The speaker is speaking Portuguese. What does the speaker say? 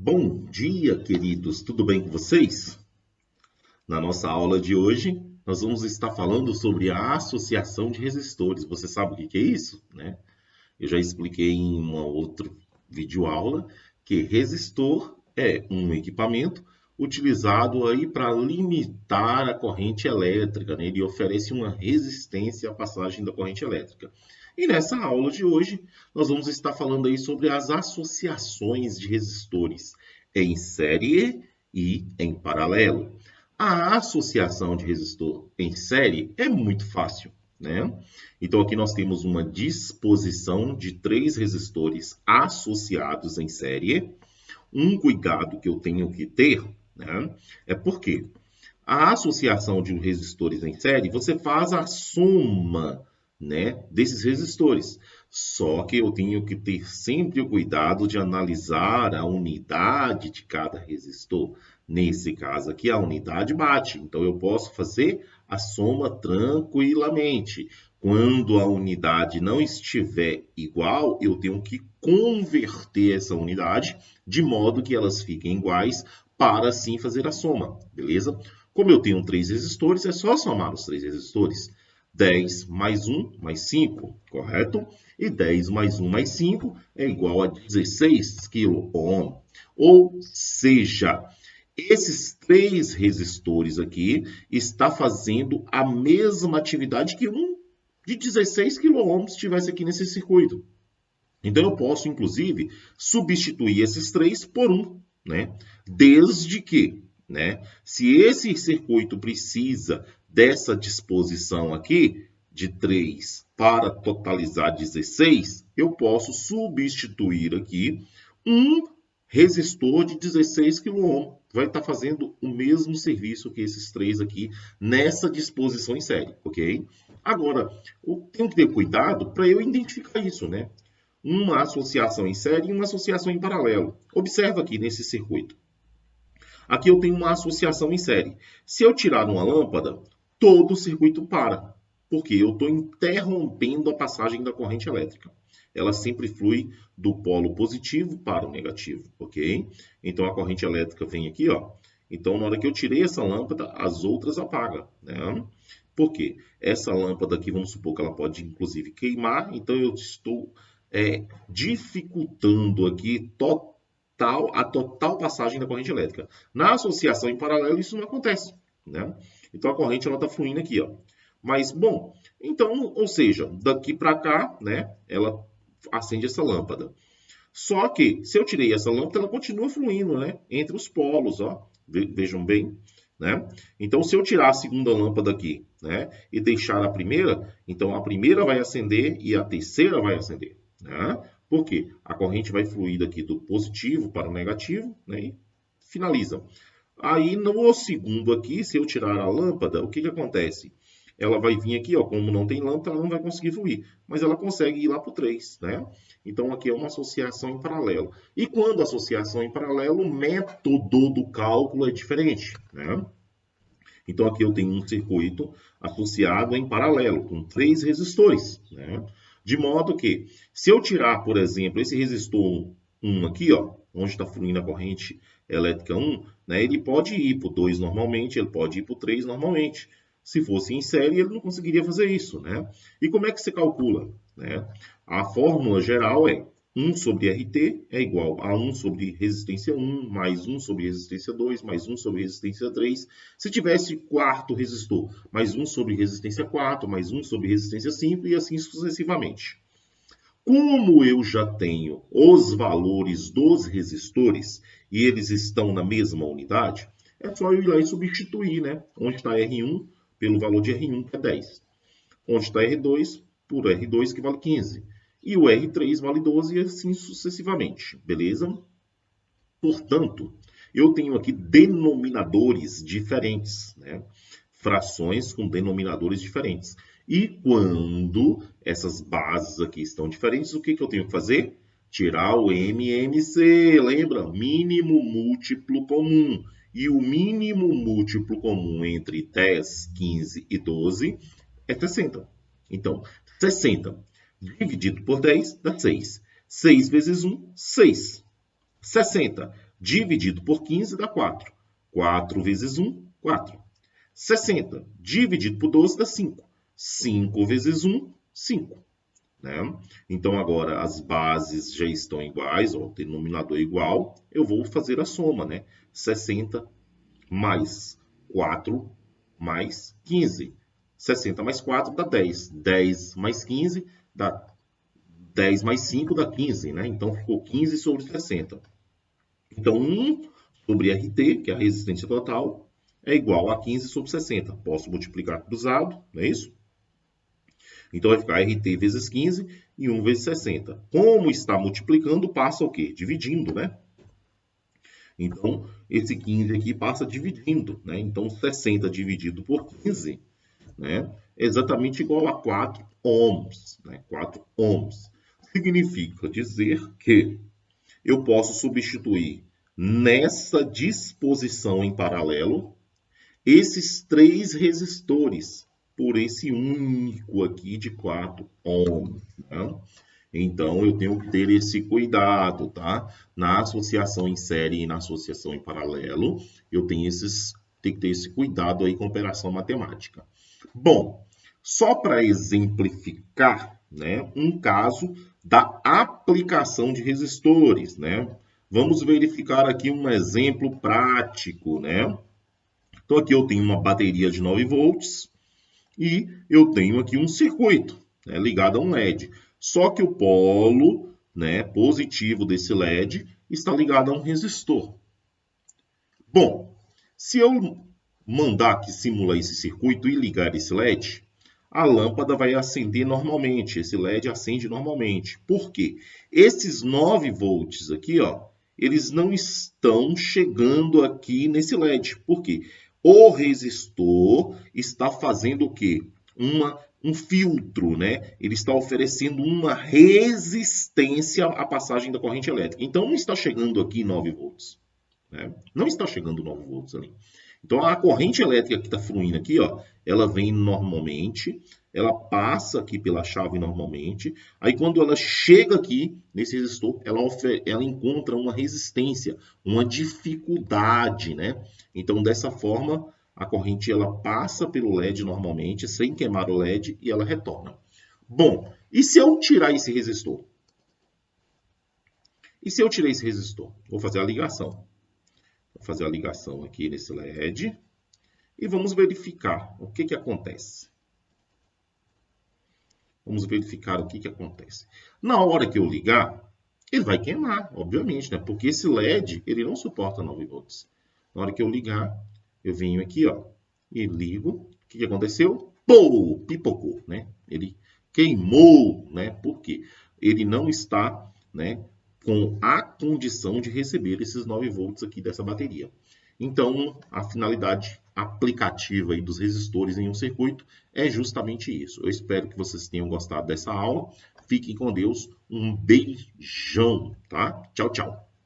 Bom dia, queridos. Tudo bem com vocês? Na nossa aula de hoje, nós vamos estar falando sobre a associação de resistores. Você sabe o que é isso, né? Eu já expliquei em uma outra videoaula que resistor é um equipamento utilizado aí para limitar a corrente elétrica, né? Ele oferece uma resistência à passagem da corrente elétrica. E nessa aula de hoje, nós vamos estar falando aí sobre as associações de resistores em série e em paralelo. A associação de resistor em série é muito fácil, né? Então aqui nós temos uma disposição de 3 resistores associados em série. Um cuidado que eu tenho que ter, né, é porque a associação de resistores em série, você faz a soma, né, desses resistores. Só que eu tenho que ter sempre o cuidado de analisar a unidade de cada resistor. Nesse caso aqui, a unidade bate. Então, eu posso fazer a soma tranquilamente. Quando a unidade não estiver igual, eu tenho que converter essa unidade de modo que elas fiquem iguais para assim fazer a soma, beleza? Como eu tenho 3 resistores, é só somar os 3 resistores. 10 mais 1 mais 5, correto? E 10 mais 1 mais 5 é igual a 16 kΩ. Ou seja, esses 3 resistores aqui está fazendo a mesma atividade que um de 16 kΩ estivesse aqui nesse circuito. Então, eu posso, inclusive, substituir esses 3 por um, né? Desde que, né, se esse circuito precisa dessa disposição aqui, de 3 para totalizar 16, eu posso substituir aqui um resistor de 16 kΩ. Vai estar fazendo o mesmo serviço que esses 3 aqui nessa disposição em série, ok? Agora, eu tenho que ter cuidado para eu identificar isso, né? Uma associação em série e uma associação em paralelo. Observa aqui nesse circuito. Aqui eu tenho uma associação em série. Se eu tirar uma lâmpada, todo o circuito para, porque eu estou interrompendo a passagem da corrente elétrica. Ela sempre flui do polo positivo para o negativo, ok? Então a corrente elétrica vem aqui, ó. Então na hora que eu tirei essa lâmpada, as outras apagam, né? Por quê? Essa lâmpada aqui, vamos supor que ela pode inclusive queimar, então eu estou dificultando aqui a total passagem da corrente elétrica. Na associação em paralelo, isso não acontece, né? Então, a corrente está fluindo aqui, ó. Mas, bom, então, ou seja, daqui para cá, né, ela acende essa lâmpada. Só que, se eu tirei essa lâmpada, ela continua fluindo, né, entre os polos, ó. Vejam bem, né? Então, se eu tirar a segunda lâmpada aqui, né, e deixar a primeira, então a primeira vai acender e a terceira vai acender. Né? Por quê? A corrente vai fluir daqui do positivo para o negativo, né? E finaliza. Aí no segundo aqui, se eu tirar a lâmpada, o que acontece? Ela vai vir aqui, ó, como não tem lâmpada, ela não vai conseguir fluir, mas ela consegue ir lá para o 3, né? Então aqui é uma associação em paralelo. E quando a associação em paralelo, o método do cálculo é diferente, né? Então aqui eu tenho um circuito associado em paralelo, com 3 resistores, né? De modo que, se eu tirar, por exemplo, esse resistor 1 aqui, ó, onde está fluindo a corrente elétrica 1, né, ele pode ir para o 2 normalmente, ele pode ir para o 3 normalmente. Se fosse em série, ele não conseguiria fazer isso, né? E como é que se calcula, né? A fórmula geral é 1 sobre RT é igual a 1 sobre resistência 1, mais 1 sobre resistência 2, mais 1 sobre resistência 3. Se tivesse quarto resistor, mais 1 sobre resistência 4, mais 1 sobre resistência 5 e assim sucessivamente. Como eu já tenho os valores dos resistores e eles estão na mesma unidade, é só eu ir lá e substituir, né? Onde está R1 pelo valor de R1, que é 10. Onde está R2 por R2, que vale 15. E o R3 vale 12 e assim sucessivamente, beleza? Portanto, eu tenho aqui denominadores diferentes, né? Frações com denominadores diferentes. E quando essas bases aqui estão diferentes, o que eu tenho que fazer? Tirar o MMC, lembra? Mínimo múltiplo comum. E o mínimo múltiplo comum entre 10, 15 e 12 é 60. Então, 60 dividido por 10 dá 6. 6 vezes 1, 6. 60 dividido por 15 dá 4. 4 vezes 1, 4. 60 dividido por 12 dá 5. 5 vezes 1, 5. Né? Então, agora as bases já estão iguais, ó, o denominador é igual, eu vou fazer a soma, né? 60 mais 4 mais 15. 60 mais 4 dá 10. 10 mais 15 dá 10 mais 5 dá 15, né? Então, ficou 15 sobre 60. Então, 1 sobre RT, que é a resistência total, é igual a 15 sobre 60. Posso multiplicar cruzado, não é isso? Então, vai ficar RT vezes 15 e 1 vezes 60. Como está multiplicando, passa o quê? Dividindo, né? Então, esse 15 aqui passa dividindo, né? Então, 60 dividido por 15, né? É exatamente igual a 4 ohms, né? 4 ohms. Significa dizer que eu posso substituir nessa disposição em paralelo esses 3 resistores por esse único aqui de 4 ohms, né? Então, eu tenho que ter esse cuidado, tá? Na associação em série e na associação em paralelo, eu tenho que ter esse cuidado aí com operação matemática. Bom, só para exemplificar, né, um caso da aplicação de resistores, né? Vamos verificar aqui um exemplo prático, né? Então, aqui eu tenho uma bateria de 9 volts e eu tenho aqui um circuito, né, ligado a um LED. Só que o polo, né, positivo desse LED está ligado a um resistor. Bom, se eu mandar aqui simular esse circuito e ligar esse LED, a lâmpada vai acender normalmente, esse LED acende normalmente. Por quê? Esses 9 volts aqui, ó, eles não estão chegando aqui nesse LED. Por quê? O resistor está fazendo o quê? Um filtro, né? Ele está oferecendo uma resistência à passagem da corrente elétrica. Então, não está chegando aqui 9 volts. Né? Não está chegando 9 volts ali. Então, a corrente elétrica que está fluindo aqui, ó, ela vem normalmente, ela passa aqui pela chave normalmente, aí quando ela chega aqui nesse resistor, ela encontra uma resistência, uma dificuldade, né? Então, dessa forma, a corrente ela passa pelo LED normalmente, sem queimar o LED, e ela retorna. Bom, e se eu tirar esse resistor? E se eu tirar esse resistor? Vou fazer a ligação. Vou fazer a ligação aqui nesse LED e vamos verificar o que acontece. Vamos verificar o que acontece. Na hora que eu ligar, ele vai queimar, obviamente, né? Porque esse LED, ele não suporta 9 volts. Na hora que eu ligar, eu venho aqui, ó, e ligo. O que aconteceu? Pô, pipocou, né? Ele queimou, né? Por quê? Ele não está, né, com a condição de receber esses 9 volts aqui dessa bateria. Então, a finalidade aplicativa aí dos resistores em um circuito é justamente isso. Eu espero que vocês tenham gostado dessa aula. Fiquem com Deus. Um beijão, tá? Tchau, tchau.